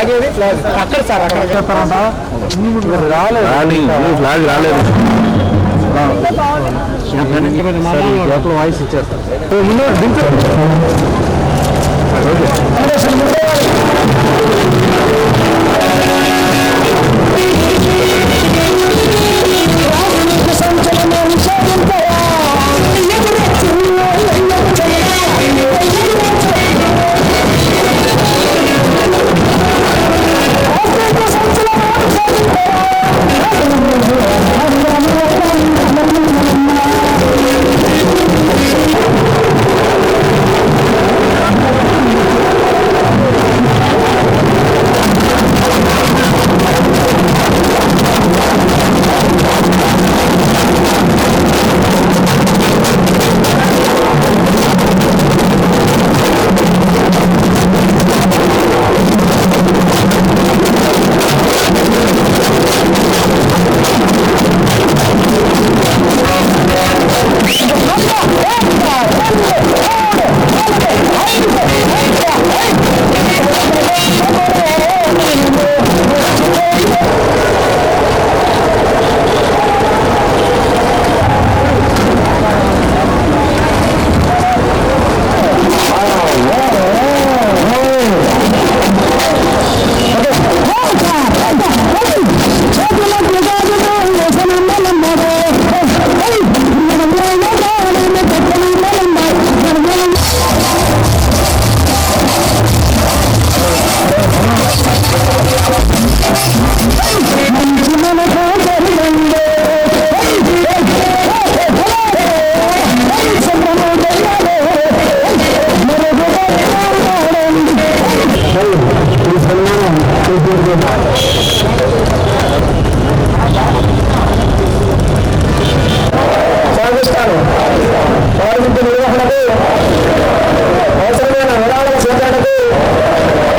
అక్కడ sir flag రాలేదు voice ఇచ్చారు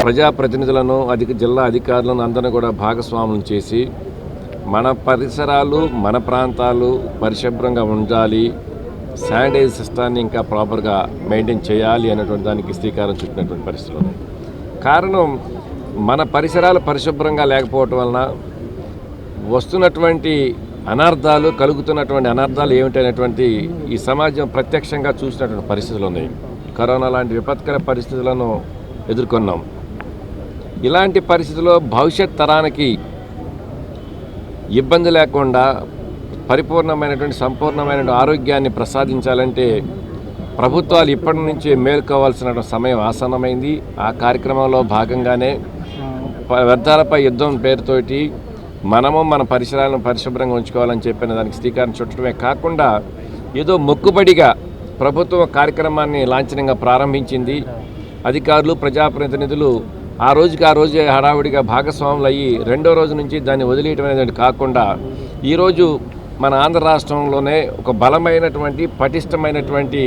ప్రజాప్రతినిధులను జిల్లా అధికారులను అందరినీ కూడా భాగస్వాములను చేసి మన పరిసరాలు మన ప్రాంతాలు పరిశుభ్రంగా ఉండాలి, శానిటైజ్ సిస్టాన్ని ఇంకా ప్రాపర్గా మెయింటైన్ చేయాలి అనేటువంటి దానికి శ్రీకారం చుట్టినటువంటి పరిస్థితులు ఉన్నాయి. కారణం మన పరిసరాలు పరిశుభ్రంగా లేకపోవటం వలన వస్తున్నటువంటి అనర్థాలు, కలుగుతున్నటువంటి అనర్థాలు ఏమిటనేటువంటి ఈ సమాజం ప్రత్యక్షంగా చూసినటువంటి పరిస్థితులు ఉన్నాయి. కరోనా లాంటి విపత్కర పరిస్థితులను ఎదుర్కొన్నాం. ఇలాంటి పరిస్థితుల్లో భవిష్యత్ తరానికి ఇబ్బంది లేకుండా పరిపూర్ణమైనటువంటి సంపూర్ణమైనటువంటి ఆరోగ్యాన్ని ప్రసాదించాలంటే ప్రభుత్వాలు ఇప్పటి నుంచి మేల్కోవాల్సిన సమయం ఆసన్నమైంది. ఆ కార్యక్రమంలో భాగంగానే వ్యర్థాలపై యుద్ధం పేరుతోటి మనము మన పరిసరాలను పరిశుభ్రంగా ఉంచుకోవాలని చెప్పిన దానికి శ్రీకారం చుట్టడమే కాకుండా ఏదో మొక్కుబడిగా ప్రభుత్వం కార్యక్రమాన్ని లాంఛనంగా ప్రారంభించింది. అధికారులు, ప్రజాప్రతినిధులు ఆ రోజే హడావుడిగా భాగస్వాములు అయ్యి రెండో రోజు నుంచి దాన్ని వదిలేయటం అనేది కాకుండా ఈరోజు మన ఆంధ్ర రాష్ట్రంలోనే ఒక బలమైనటువంటి పటిష్టమైనటువంటి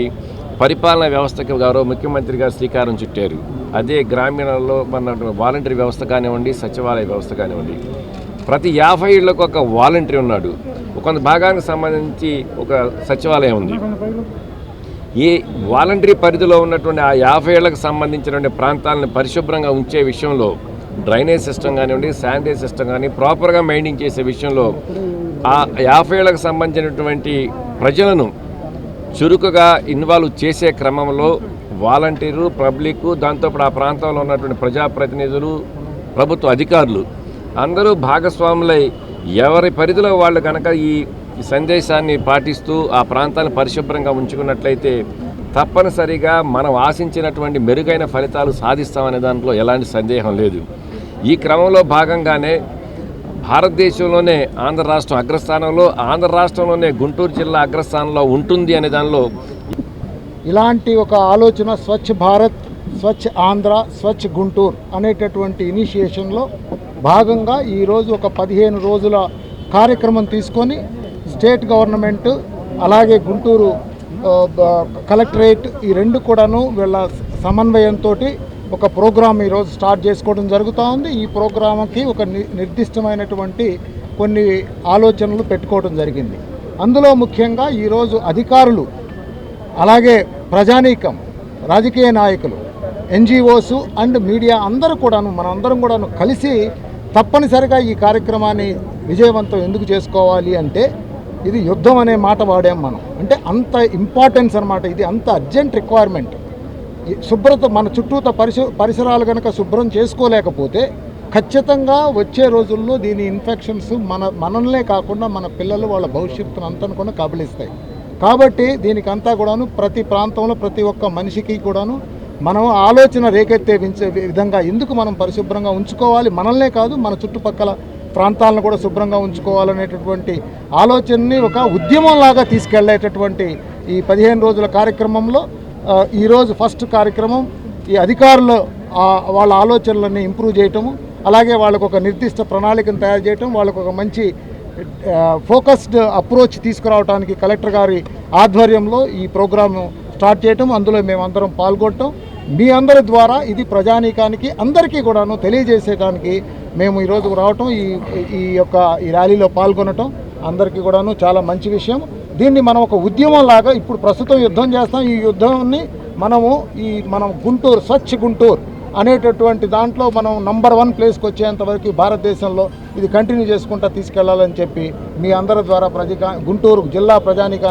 పరిపాలనా వ్యవస్థకి గౌరవ ముఖ్యమంత్రి గారు శ్రీకారం చుట్టారు. అదే గ్రామీణాల్లో మన వాలంటరీ వ్యవస్థ కానివ్వండి, సచివాలయ వ్యవస్థ కానివ్వండి, ప్రతి 50 ఇళ్లకు ఒక వాలంటరీ ఉన్నాడు. కొంత భాగానికి సంబంధించి ఒక సచివాలయం ఉంది. ఈ వాలంటరీ పరిధిలో ఉన్నటువంటి ఆ 50 ఏళ్లకు సంబంధించినటువంటి ప్రాంతాలను పరిశుభ్రంగా ఉంచే విషయంలో డ్రైనేజ్ సిస్టమ్ కానివ్వండి, శానిటైజ్ సిస్టమ్ కానీ ప్రాపర్గా మెయింటైన్ చేసే విషయంలో ఆ 50 ఏళ్లకు సంబంధించినటువంటి ప్రజలను చురుకుగా ఇన్వాల్వ్ చేసే క్రమంలో వాలంటీరు, పబ్లిక్, దాంతోపాటు ఆ ప్రాంతంలో ఉన్నటువంటి ప్రజాప్రతినిధులు, ప్రభుత్వ అధికారులు అందరూ భాగస్వాములై ఎవరి పరిధిలో వాళ్ళు కనుక ఈ సందేశాన్ని పాటిస్తూ ఆ ప్రాంతాన్ని పరిశుభ్రంగా ఉంచుకున్నట్లయితే తప్పనిసరిగా మనం ఆశించినటువంటి మెరుగైన ఫలితాలు సాధిస్తామనే దాంట్లో ఎలాంటి సందేహం లేదు. ఈ క్రమంలో భాగంగానే భారతదేశంలోనే ఆంధ్ర రాష్ట్రం అగ్రస్థానంలో, ఆంధ్ర రాష్ట్రంలోనే గుంటూరు జిల్లా అగ్రస్థానంలో ఉంటుంది అనే దానిలో ఇలాంటి ఒక ఆలోచన స్వచ్ఛ భారత్, స్వచ్ఛ ఆంధ్ర, స్వచ్ఛ గుంటూరు అనేటటువంటి ఇనిషియేషన్లో భాగంగా ఈరోజు ఒక 15 రోజుల కార్యక్రమం తీసుకొని స్టేట్ గవర్నమెంట్ అలాగే గుంటూరు కలెక్టరేట్ ఈ రెండు కూడాను వీళ్ళ సమన్వయంతో ఒక ప్రోగ్రాం ఈరోజు స్టార్ట్ చేసుకోవడం జరుగుతూ ఉంది. ఈ ప్రోగ్రాంకి ఒక నిర్దిష్టమైనటువంటి కొన్ని ఆలోచనలు పెట్టుకోవడం జరిగింది. అందులో ముఖ్యంగా ఈరోజు అధికారులు అలాగే ప్రజానీకం, రాజకీయ నాయకులు ఎన్జిఓస్ అండ్ మీడియా అందరూ కూడాను మనందరం కూడాను కలిసి తప్పనిసరిగా ఈ కార్యక్రమాన్ని విజయవంతం ఎందుకు చేసుకోవాలి అంటే ఇది యుద్ధం అనే మాట వాడాం మనం. అంటే అంత ఇంపార్టెన్స్ అనమాట, ఇది అంత అర్జెంట్ రిక్వైర్మెంట్. శుభ్రత మన చుట్టూత పరిసరాలు కనుక శుభ్రం చేసుకోలేకపోతే ఖచ్చితంగా వచ్చే రోజుల్లో దీని ఇన్ఫెక్షన్స్ మనల్నే కాకుండా మన పిల్లలు వాళ్ళ భవిష్యత్తును అంతా కూడా కబలిస్తాయి. కాబట్టి దీనికి అంతా కూడాను ప్రతి ప్రాంతంలో ప్రతి ఒక్క మనిషికి కూడాను మనం ఆలోచన రేకెత్తే విధంగా ఎందుకు మనం పరిశుభ్రంగా ఉంచుకోవాలి, మనల్నే కాదు మన చుట్టుపక్కల ప్రాంతాలను కూడా శుభ్రంగా ఉంచుకోవాలనేటటువంటి ఆలోచనని ఒక ఉద్యమంలాగా తీసుకెళ్లేటటువంటి ఈ 15 రోజుల కార్యక్రమంలో ఈరోజు ఫస్ట్ కార్యక్రమం ఈ అధికారులు వాళ్ళ ఆలోచనలని ఇంప్రూవ్ చేయటము, అలాగే వాళ్ళకు ఒక నిర్దిష్ట ప్రణాళికను తయారు చేయటం, వాళ్ళకు ఒక మంచి ఫోకస్డ్ అప్రోచ్ తీసుకురావడానికి కలెక్టర్ గారి ఆధ్వర్యంలో ఈ ప్రోగ్రాము స్టార్ట్ చేయటం, అందులో మేమందరం పాల్గొనటం, మీ అందరి ద్వారా ఇది ప్రజానీకానికి అందరికీ కూడాను తెలియజేసేదానికి మేము ఈరోజు రావటం, ఈ ర్యాలీలో పాల్గొనటం అందరికీ కూడాను చాలా మంచి విషయం. దీన్ని మనం ఒక ఉద్యమం లాగా ఇప్పుడు ప్రస్తుతం యుద్ధం చేస్తాం. ఈ యుద్ధాన్ని మనం గుంటూరు స్వచ్ఛ గుంటూరు అనేటటువంటి దాంట్లో మనం నంబర్ 1 ప్లేస్కి వచ్చేంత వరకు భారతదేశంలో ఇది కంటిన్యూ చేసుకుంటూ తీసుకెళ్లాలని చెప్పి మీ అందరి ద్వారా గుంటూరు జిల్లా ప్రజానీకాన్ని